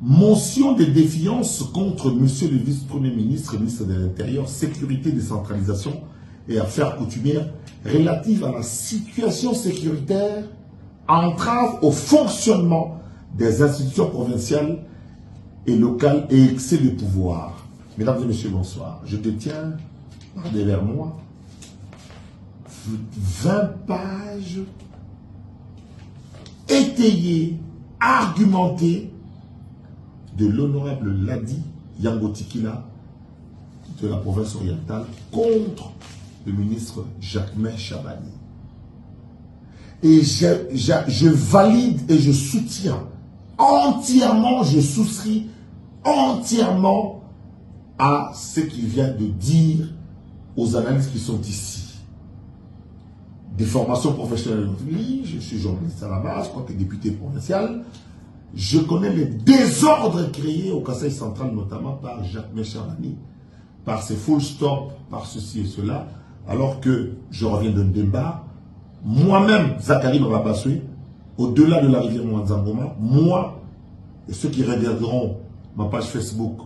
Motion de défiance contre monsieur le vice-premier ministre, ministre de l'Intérieur, Sécurité, Décentralisation et Affaires coutumières relative à la situation sécuritaire, entrave au fonctionnement des institutions provinciales et locales et excès de pouvoir. Mesdames et messieurs, bonsoir. Je détiens derrière moi 20 pages étayées, argumentées de l'honorable Ladi Yangotikila de la province orientale contre le ministre Jacquemain Chabani. Et je valide et je soutiens entièrement, je souscris entièrement à ce qu'il vient de dire, aux analyses qui sont ici. Des formations professionnelles, oui, je suis journaliste à la base, quand tu es député provincial. Je connais les désordres créés au Conseil central, notamment par Jacquemain Chabani, par ses full stop, par ceci et cela, alors que je reviens d'un débat. Moi-même, Zachary Mababaswe, au-delà de la rivière Mouanzangoma, moi et ceux qui regarderont ma page Facebook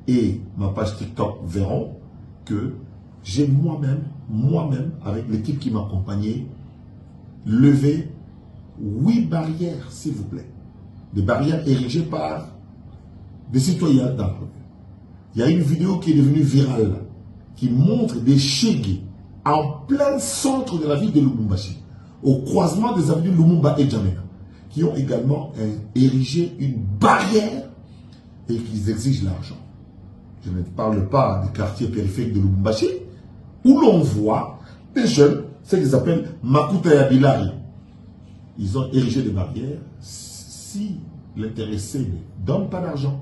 et ma page TikTok verront que j'ai moi-même, avec l'équipe qui m'accompagnait, levé 8 barrières, s'il vous plaît. Des barrières érigées par des citoyens dans la rue. Il y a une vidéo qui est devenue virale, qui montre des chégués en plein centre de la ville de Lubumbashi, au croisement des avenues Lumumba et Djamena, qui ont également érigé une barrière et qui exigent l'argent. Je ne parle pas des quartiers périphériques de Lubumbashi, où l'on voit des jeunes, ce qu'ils appellent Makuta Yabilari. Ils ont érigé des barrières. Si l'intéressé ne donne pas d'argent,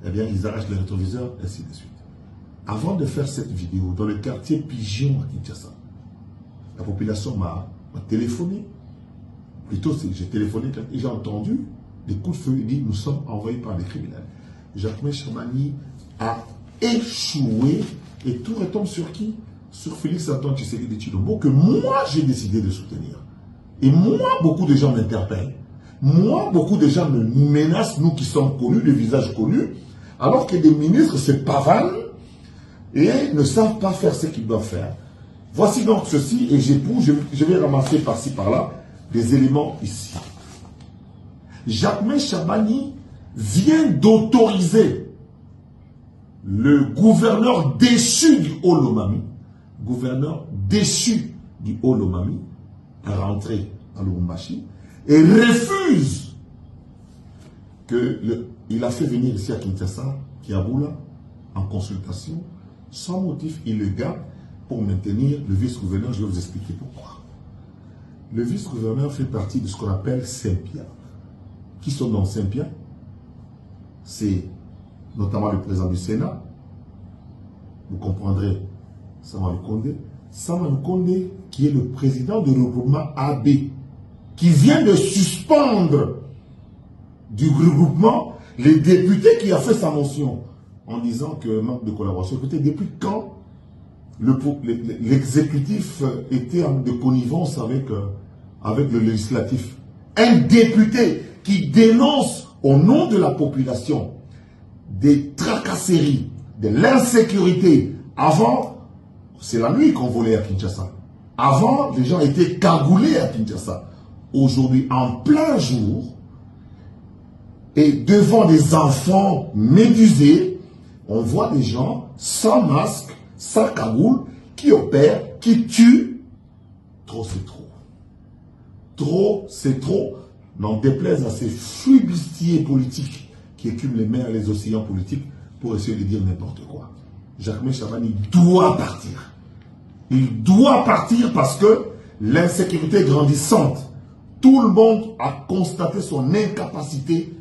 eh bien, ils arrachent les rétroviseurs, ainsi de suite. Avant de faire cette vidéo, dans le quartier Pigeon à Kinshasa, la population m'a téléphoné. Plutôt, j'ai téléphoné et j'ai entendu des coups de feu. Il dit, nous sommes envoyés par des criminels. Jacquemain Chabani a échoué et tout retombe sur qui? Sur Félix Antoine Tshisekedi Tshilombo, que moi, j'ai décidé de soutenir. Et moi, beaucoup de gens m'interpellent. Moi, beaucoup de gens nous menacent, nous qui sommes connus, des visages connus, alors que des ministres se pavanent et ne savent pas faire ce qu'ils doivent faire. Voici donc ceci, et je vais ramasser par-ci, par-là, des éléments ici. Jacquemain Chabani vient d'autoriser le gouverneur déchu du Haut-Lomami, à rentrer à Lubumbashi, et refuse il a fait venir ici à Kinshasa, Kiaboula, en consultation, sans motif illégal, pour maintenir le vice-gouverneur. Je vais vous expliquer pourquoi. Le vice-gouverneur fait partie de ce qu'on appelle Saint-Pierre. Qui sont dans Saint-Pierre? C'est notamment le président du Sénat. Vous comprendrez Sama Lukonde. Sama Lukonde, qui est le président du regroupement AB, qui vient de suspendre du regroupement les députés qui a fait sa motion en disant que manque de collaboration. Écoutez, depuis quand l'exécutif était en de connivence avec le législatif? Un député qui dénonce au nom de la population des tracasseries, de l'insécurité. Avant, c'est la nuit qu'on volait à Kinshasa. Avant, les gens étaient cagoulés à Kinshasa. Aujourd'hui, en plein jour, et devant des enfants médusés, on voit des gens sans masque, sans cagoule, qui opèrent, qui tuent. Trop, c'est trop. Trop, c'est trop. N'en déplaise à ces flibustiers politiques qui écument les mains et les océans politiques pour essayer de dire n'importe quoi. Jacquemain Chabani doit partir. Il doit partir parce que l'insécurité est grandissante. Tout le monde a constaté son incapacité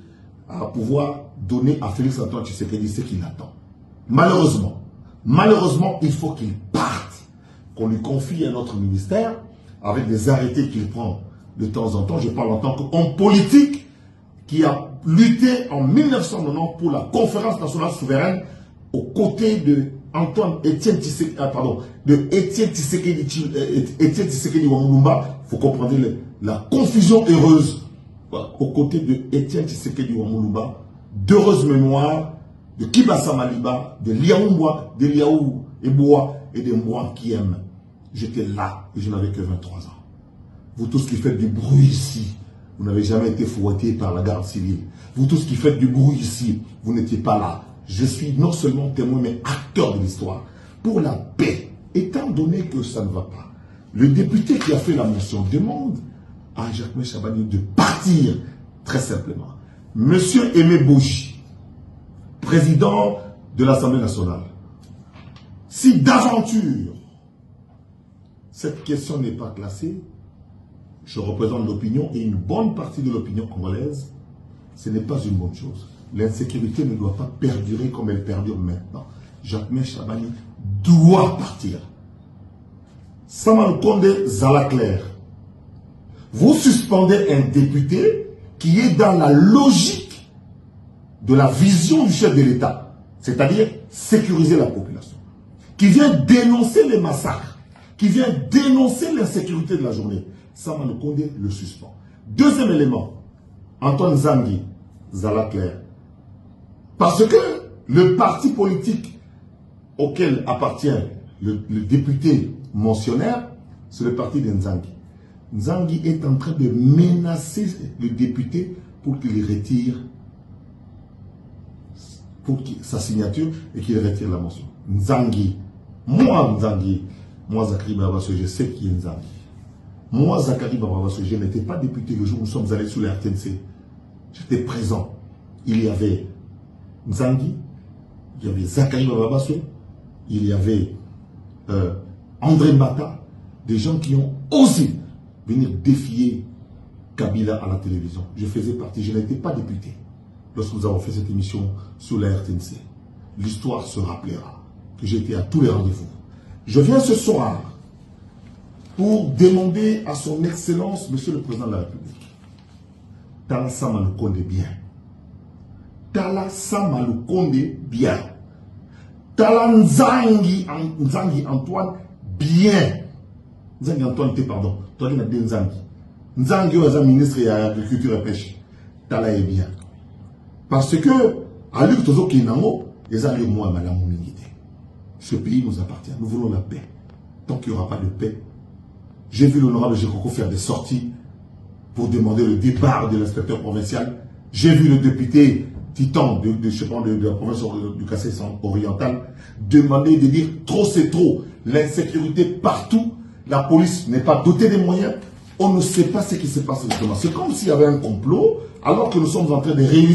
à pouvoir donner à Félix Antoine Tshisekedi ce qu'il attend. Malheureusement, il faut qu'il parte, qu'on lui confie un autre ministère avec des arrêtés qu'il prend de temps en temps. Je parle en tant qu'homme politique qui a lutté en 1990 pour la conférence nationale souveraine aux côtés de Étienne Tshisekedi Wamulumba. Vous comprenez la confusion heureuse. Aux côtés de Étienne Tshisekedi Wamulumba d'heureuse mémoire de Kibasa Maliba, de Liaoumbwa, de Liaou Eboua et de Mbouan qui aiment. J'étais là et je n'avais que 23 ans. Vous tous qui faites du bruit ici, vous n'avez jamais été fouettés par la garde civile. Vous tous qui faites du bruit ici, vous n'étiez pas là. Je suis non seulement témoin, mais acteur de l'histoire. Pour la paix, étant donné que ça ne va pas, le député qui a fait la motion demande à Jacques Chabani de partir, très simplement. Monsieur Aimé Bouchi, président de l'Assemblée nationale, si d'aventure cette question n'est pas classée, je représente l'opinion et une bonne partie de l'opinion congolaise, ce n'est pas une bonne chose. L'insécurité ne doit pas perdurer comme elle perdure maintenant. Jacques Chabani doit partir. Samuel Konde Zalaclair, vous suspendez un député qui est dans la logique de la vision du chef de l'État, c'est-à-dire sécuriser la population, qui vient dénoncer les massacres, qui vient dénoncer l'insécurité de la journée. Samuel Konde le suspend. Deuxième élément, Antoine Zangi Zalaclair, parce que le parti politique auquel appartient le député mentionnaire, c'est le parti de Nzangi. Nzangi est en train de menacer le député pour qu'il retire sa signature et qu'il retire la mention. Nzangi, moi Zachary Babasso, je sais qui est Nzangi. Moi, Zachary Babasso, je n'étais pas député le jour où nous sommes allés sous la RTNC. J'étais présent. Il y avait Nzangi, il y avait Zachary Babasso, il y avait André Mbata, des gens qui ont osé venir défier Kabila à la télévision. Je faisais partie, je n'étais pas député lorsque nous avons fait cette émission sur la RTNC. L'histoire se rappellera que j'étais à tous les rendez-vous. Je viens ce soir pour demander à son Excellence, Monsieur le Président de la République, Tala Samuel Konde bien. Tala Samuel Konde bien. Tala Nzangi Antoine bien. Nzangi Antoine, pardon. Toi, tu as dit Nzangi. Nzangi est ministre de l'Agriculture et Pêche. Tala est bien. Parce que, à lui, tout ce qui est nango, les alliés, moi, madame, ce pays nous appartient. Nous voulons la paix. Tant qu'il n'y aura pas de paix, j'ai vu l'honorable Jekoko faire des sorties pour demander le départ de l'inspecteur provincial. J'ai vu le député Titan de la province du Kassai oriental demander de dire trop c'est trop. L'insécurité partout. La police n'est pas dotée des moyens. On ne sait pas ce qui se passe exactement. C'est comme s'il y avait un complot alors que nous sommes en train de réunir